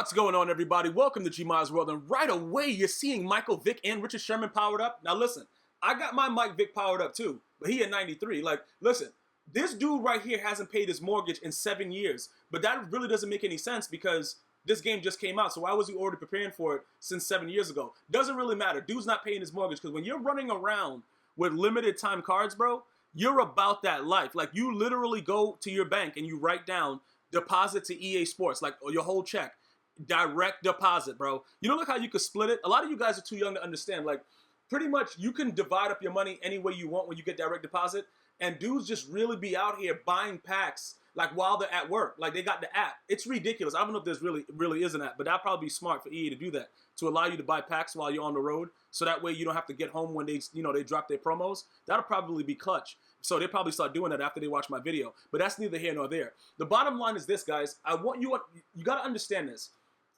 What's going on, everybody? Welcome to GmiasWorld, and right away you're seeing Michael Vick and Richard Sherman powered up. Now listen, I got my Mike Vick powered up too, but he at 93. Like, listen, this dude right here hasn't paid his mortgage in 7 years, but that really doesn't make any sense because this game just came out, so why was he already preparing for it since 7 years ago? Doesn't really matter. Dude's not paying his mortgage because when you're running around with limited time cards, bro, you're about that life. Like, you literally go to your bank and you write down deposit to EA Sports, like your whole check. Direct deposit, bro. You know, like how you could split it? A lot of you guys are too young to understand. Like, pretty much you can divide up your money any way you want when you get direct deposit. And dudes just really be out here buying packs like while they're at work. Like, they got the app. It's ridiculous. I don't know if there's really is an app, but that'd probably be smart for EA to do that, to allow you to buy packs while you're on the road. So that way you don't have to get home when they drop their promos. That'll probably be clutch. So they probably start doing that after they watch my video. But that's neither here nor there. The bottom line is this, guys. You got to understand this.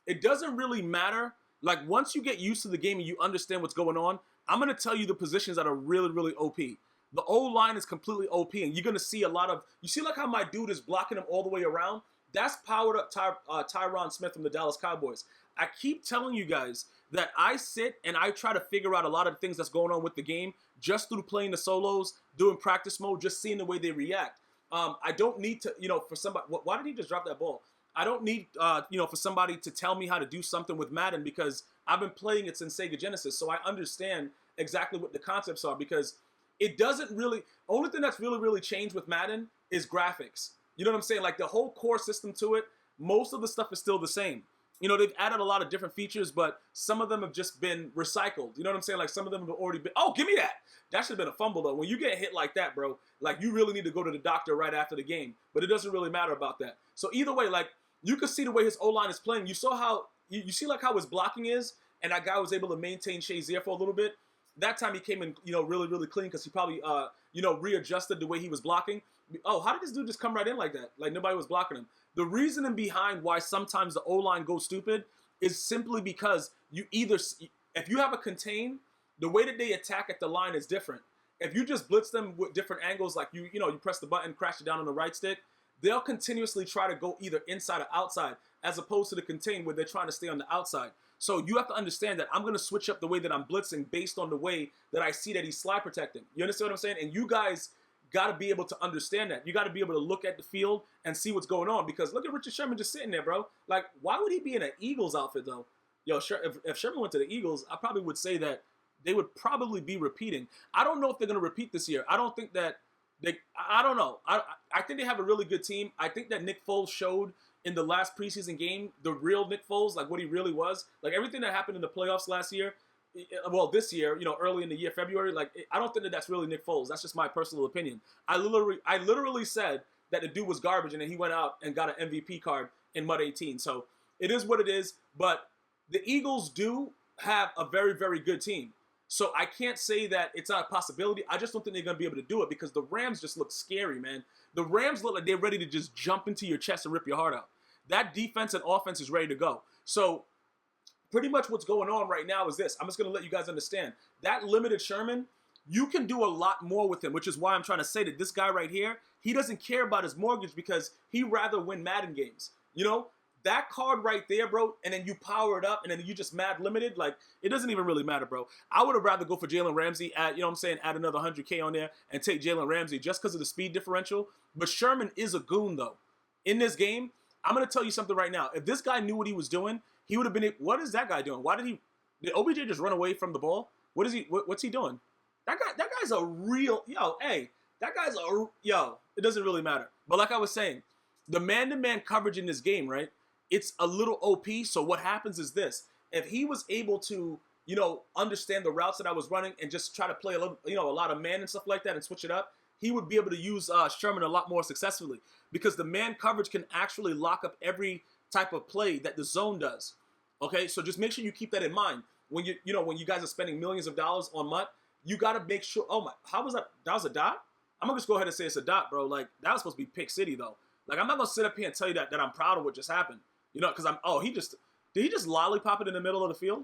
It doesn't really matter. Like, once you get used to the game and you understand what's going on, I'm going to tell you the positions that are really OP. The O-line is completely OP, and you're going to see a lot of... You see like how my dude is blocking him all the way around? That's powered up Tyron Smith from the Dallas Cowboys. I keep telling you guys that I sit and I try to figure out a lot of the things that's going on with the game just through playing the solos, doing practice mode, just seeing the way they react. I don't need to, for somebody... Why did he just drop that ball? I don't need, for somebody to tell me how to do something with Madden because I've been playing it since Sega Genesis, so I understand exactly what the concepts are because it doesn't really, only thing that's really changed with Madden is graphics. You know what I'm saying? Like, the whole core system to it, most of the stuff is still the same. You know, they've added a lot of different features, but some of them have just been recycled. You know what I'm saying? Like, some of them have already been... Oh, give me that! That should have been a fumble, though. When you get hit like that, bro, like, you really need to go to the doctor right after the game. But it doesn't really matter about that. So either way, like, you can see the way his O-line is playing. You saw how... You see, like, how his blocking is? And that guy was able to maintain Shazier for a little bit. That time he came in, really clean because he probably, readjusted the way he was blocking. Oh, how did this dude just come right in like that? Like, nobody was blocking him. The reasoning behind why sometimes the O-line goes stupid is simply because you either... If you have a contain, the way that they attack at the line is different. If you just blitz them with different angles, like you press the button, crash it down on the right stick, they'll continuously try to go either inside or outside, as opposed to the contain where they're trying to stay on the outside. So you have to understand that I'm going to switch up the way that I'm blitzing based on the way that I see that he's slide protecting. You understand what I'm saying? And you guys got to be able to understand that. You got to be able to look at the field and see what's going on. Because look at Richard Sherman just sitting there, bro. Like, why would he be in an Eagles outfit, though? Yo, if Sherman went to the Eagles, I probably would say that they would probably be repeating. I don't know if they're going to repeat this year. I don't think that... I don't know. I think they have a really good team. I think that Nick Foles showed in the last preseason game the real Nick Foles, like what he really was. Like, everything that happened in the playoffs last year, well, this year, early in the year, February, like, I don't think that that's really Nick Foles. That's just my personal opinion. I literally said that the dude was garbage, and then he went out and got an MVP card in MUT 18. So it is what it is. But the Eagles do have a very good team. So I can't say that it's not a possibility. I just don't think they're going to be able to do it because the Rams just look scary, man. The Rams look like they're ready to just jump into your chest and rip your heart out. That defense and offense is ready to go. So pretty much what's going on right now is this. I'm just going to let you guys understand. That limited Sherman, you can do a lot more with him, which is why I'm trying to say that this guy right here, he doesn't care about his mortgage because he'd rather win Madden games. That card right there, bro, and then you power it up, and then you just mad limited, like, it doesn't even really matter, bro. I would have rather go for Jalen Ramsey, add another 100K on there and take Jalen Ramsey just because of the speed differential. But Sherman is a goon, though. In this game, I'm going to tell you something right now. If this guy knew what he was doing, he would have been... What is that guy doing? Did OBJ just run away from the ball? What's he doing? That guy's a real... it doesn't really matter. But like I was saying, the man-to-man coverage in this game, right? It's a little OP, so what happens is this. If he was able to, understand the routes that I was running and just try to play a little, a lot of man and stuff like that and switch it up, he would be able to use Sherman a lot more successfully because the man coverage can actually lock up every type of play that the zone does. Okay, so just make sure you keep that in mind. When when you guys are spending millions of dollars on MUT, you got to make sure, oh my, how was that? That was a dot? I'm going to just go ahead and say it's a dot, bro. Like, that was supposed to be Pick City, though. Like, I'm not going to sit up here and tell you that I'm proud of what just happened. Because did he just lollipop it in the middle of the field?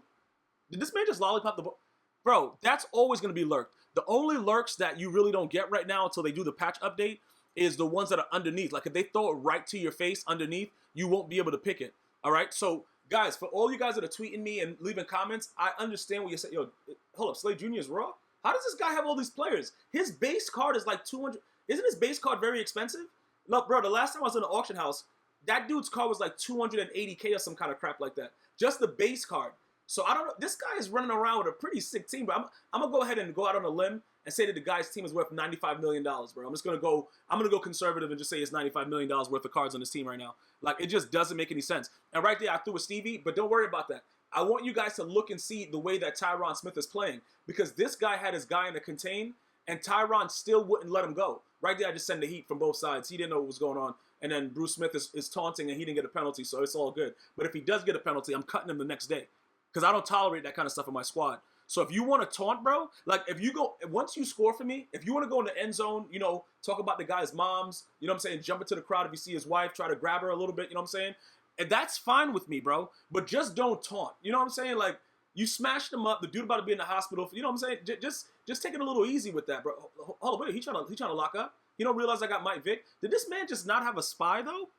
Did this man just lollipop the ball? Bro, that's always going to be lurked. The only lurks that you really don't get right now until they do the patch update is the ones that are underneath. Like, if they throw it right to your face underneath, you won't be able to pick it. All right? So guys, for all you guys that are tweeting me and leaving comments, I understand what you're saying. Yo, hold up, Slade Jr. is raw? How does this guy have all these players? His base card is like 200. Isn't his base card very expensive? Look, bro, the last time I was in the auction house, that dude's card was like 280K or some kind of crap like that. Just the base card. So I don't know. This guy is running around with a pretty sick team, but I'm gonna go ahead and go out on a limb and say that the guy's team is worth $95 million, bro. I'm gonna go conservative and just say it's $95 million worth of cards on this team right now. Like, it just doesn't make any sense. And right there, I threw a Stevie, but don't worry about that. I want you guys to look and see the way that Tyron Smith is playing, because this guy had his guy in the contain, and Tyron still wouldn't let him go. Right there, I just sent the heat from both sides. He didn't know what was going on. And then Bruce Smith is taunting, and he didn't get a penalty, so it's all good. But if he does get a penalty, I'm cutting him the next day, because I don't tolerate that kind of stuff in my squad. So if you want to taunt, bro, like, if you go, once you score for me, if you want to go in the end zone, you know, talk about the guy's moms, you know what I'm saying, jump into the crowd if you see his wife, try to grab her a little bit, you know what I'm saying? And that's fine with me, bro. But just don't taunt. You know what I'm saying? Like, you smashed him up. The dude about to be in the hospital. You know what I'm saying? Just take it a little easy with that, bro. Hold on, wait, he trying to lock up? You don't realize I got Mike Vick? Did this man just not have a spy, though?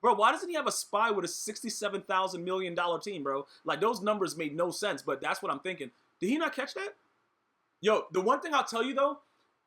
Bro, why doesn't he have a spy with a $67,000 million team, bro? Like, those numbers made no sense, but that's what I'm thinking. Did he not catch that? Yo, the one thing I'll tell you, though,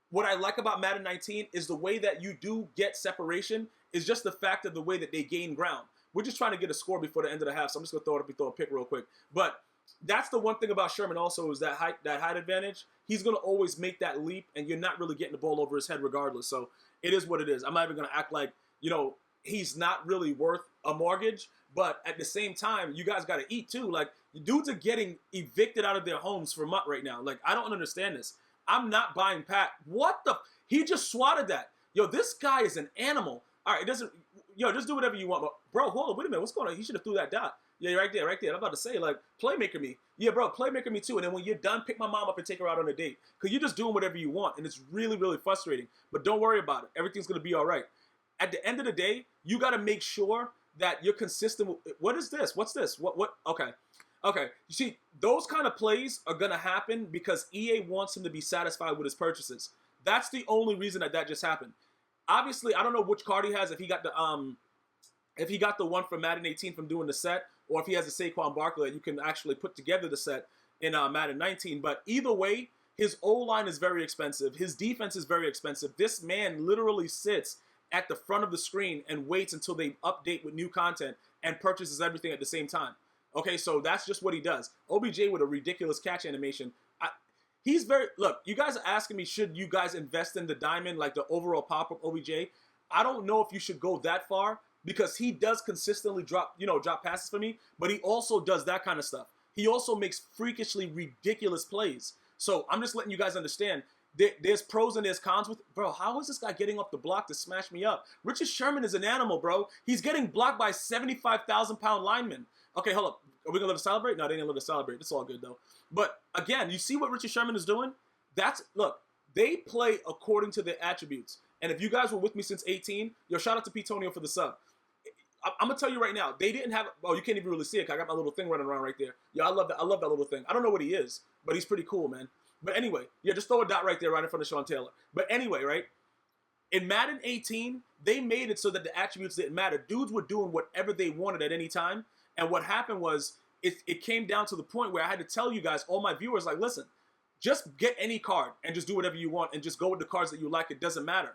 what I like about Madden 19 is the way that you do get separation is just the fact of the way that they gain ground. We're just trying to get a score before the end of the half, so I'm just going to throw a pick real quick. But that's the one thing about Sherman also is that height advantage. He's going to always make that leap, and you're not really getting the ball over his head regardless. So it is what it is. I'm not even going to act like, you know, he's not really worth a mortgage. But at the same time, you guys got to eat too. Like, dudes are getting evicted out of their homes for MUT right now. Like, I don't understand this. I'm not buying Pat. What the? He just swatted that. Yo, this guy is an animal. All right, it doesn't. Yo, just do whatever you want. But, bro, hold on. Wait a minute. What's going on? He should have threw that dot. Yeah, right there. I'm about to say, like, playmaker me. Yeah, bro, playmaker me too. And then when you're done, pick my mom up and take her out on a date. Because you're just doing whatever you want. And it's really, really frustrating. But don't worry about it. Everything's going to be all right. At the end of the day, you got to make sure that you're consistent with, what is this? What's this? What? Okay. You see, those kind of plays are going to happen because EA wants him to be satisfied with his purchases. That's the only reason that just happened. Obviously, I don't know which card he has, if he got the one from Madden 18 from doing the set, or if he has a Saquon Barkley, you can actually put together the set in Madden 19. But either way, his O-line is very expensive. His defense is very expensive. This man literally sits at the front of the screen and waits until they update with new content and purchases everything at the same time. Okay, so that's just what he does. OBJ with a ridiculous catch animation. He's very, look, you guys are asking me, should you guys invest in the diamond, like the overall pop of OBJ? I don't know if you should go that far because he does consistently drop passes for me, but he also does that kind of stuff. He also makes freakishly ridiculous plays. So I'm just letting you guys understand, there's pros and there's cons with, bro, how is this guy getting off the block to smash me up? Richard Sherman is an animal, bro. He's getting blocked by 75,000-pound linemen. Okay, hold up. Are we going to let it celebrate? No, they didn't let it celebrate. It's all good, though. But, again, you see what Richard Sherman is doing? Look, they play according to their attributes. And if you guys were with me since 18, yo, shout out to Pete Tonio for the sub. I'm going to tell you right now, they didn't have, oh, you can't even really see it because I got my little thing running around right there. Yo, I love that little thing. I don't know what he is, but he's pretty cool, man. But anyway, yeah, just throw a dot right there right in front of Sean Taylor. But anyway, right? In Madden 18, they made it so that the attributes didn't matter. Dudes were doing whatever they wanted at any time. And what happened was it came down to the point where I had to tell you guys, all my viewers, like, listen, just get any card and just do whatever you want and just go with the cards that you like. It doesn't matter.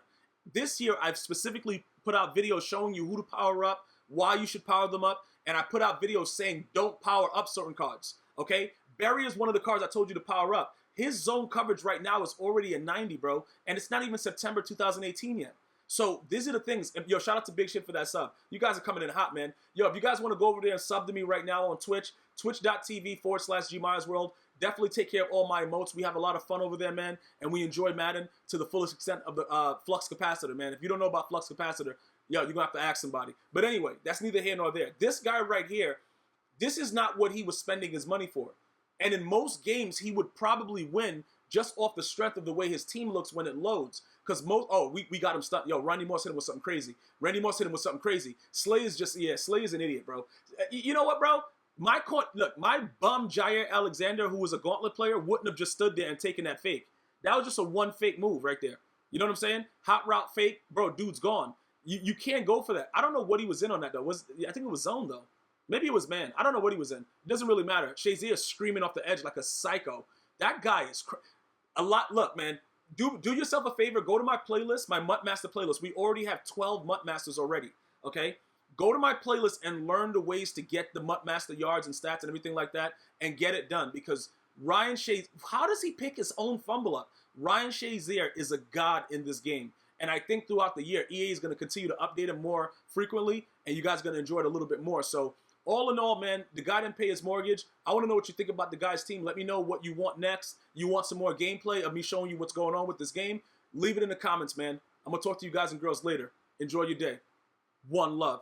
This year, I've specifically put out videos showing you who to power up, why you should power them up, and I put out videos saying don't power up certain cards, okay? Barry is one of the cards I told you to power up. His zone coverage right now is already a 90, bro, and it's not even September 2018 yet. So these are the things. Yo, shout out to Big Shit for that sub. You guys are coming in hot, man. Yo, if you guys want to go over there and sub to me right now on Twitch, twitch.tv/GmiasWorld. Definitely take care of all my emotes. We have a lot of fun over there, man, and we enjoy Madden to the fullest extent of the flux capacitor, man. If you don't know about flux capacitor, yo, you're going to have to ask somebody. But anyway, that's neither here nor there. This guy right here, this is not what he was spending his money for. And in most games, he would probably win just off the strength of the way his team looks when it loads. Because we got him stuck. Yo, Randy Moss hit him with something crazy. Slay is Slay is an idiot, bro. You know what, bro? My bum Jair Alexander, who was a gauntlet player, wouldn't have just stood there and taken that fake. That was just a one fake move right there. You know what I'm saying? Hot route fake, bro, dude's gone. You can't go for that. I don't know what he was in on that, though. I think it was zone, though. Maybe it was man. I don't know what he was in. It doesn't really matter. Shazier is screaming off the edge like a psycho. That guy is a lot. Look, man, do yourself a favor. Go to my playlist, my MUT Master playlist. We already have 12 MUT Masters already, okay? Go to my playlist and learn the ways to get the MUT Master yards and stats and everything like that and get it done, because Ryan Shazier, how does he pick his own fumble up? Ryan Shazier is a god in this game. And I think throughout the year, EA is going to continue to update him more frequently, and you guys are going to enjoy it a little bit more. So all in all, man, the guy didn't pay his mortgage. I want to know what you think about the guy's team. Let me know what you want next. You want some more gameplay of me showing you what's going on with this game? Leave it in the comments, man. I'm going to talk to you guys and girls later. Enjoy your day. One love.